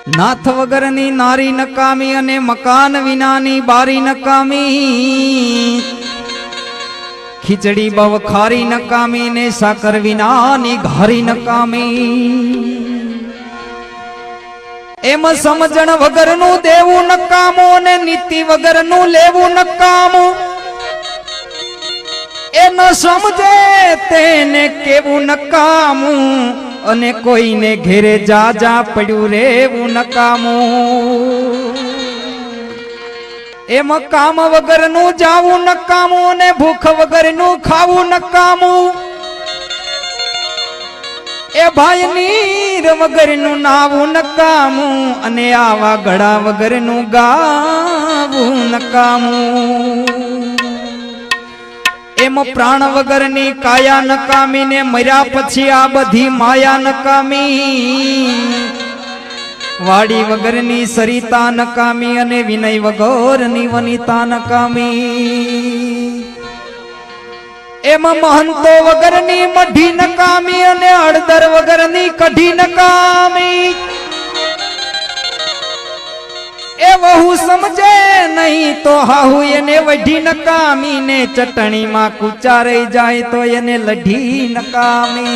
नाथ वगरनी नारी नकामी अने मकान विनानी बारी नकामी खीचड़ी बव खारी नकामी ने साकर विनानी घारी नकामी एम समझण वगरनु देवू नकामो ने नीति वगरनु लेवू नकामो ए न समझे तेने केवू नकामू अने कोई ने घेरे जा जा पड़ू रेवू नकामू एम काम वगरनु जावू नकामू ने भूख वगरनु खावू नकामू ए भाई नीर वगरनु नावू नकामू अने आवा गड़ा वगरनु गावू नकामू एम प्राण वगरनी काया नकामी ने मर्या पछी आ बधी माया नकामी वाड़ी वगरनी सरिता नकामी अने विनय वगरनी वनिता नकामी एम महंतो वगरनी मढी नकामी अने हळदर वगरनी कढी नकामी ए वहू समझे नहीं तो हाहू एने वढी नकामी ने चटणी मां कूचा रही जाए तो एने लढी नकामी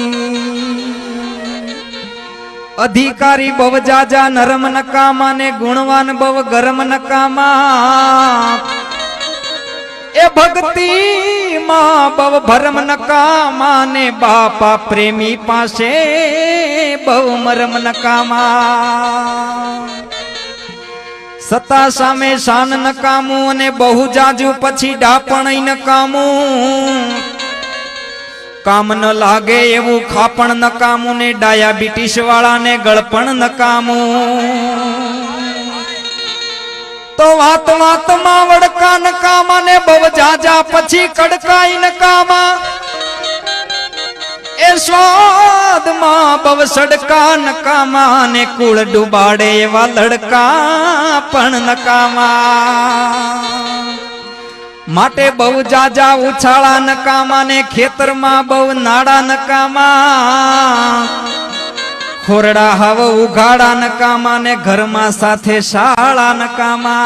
अधिकारी बव जाजा नरम नकामा ने गुणवान बव गरम नकामा ए भक्ति मां बव भरम नकामा ने बापा प्रेमी पासे बव मरम नकामा सत्ता सामे शान नकामू अने बहु जाजू पछी डापण नकामू काम न लागे एवं खापण नकामू ने डायाबिटीस वाला ने गळपण नकामू तो वात वात मा वड़का नकामा ने बव जाजा पछी कड़काई नकामा ए स्वाद मा बव सड़का नकामा ने कूड़ डुबाड़े एवा लड़का पण नकामा माटे बहु जाजा उछाड़ा नकामा ने खेतर मा बहु नाड़ा नकामा खोरड़ा हव उघाड़ा नकामा ने घर मा साथे शाळा नकामा।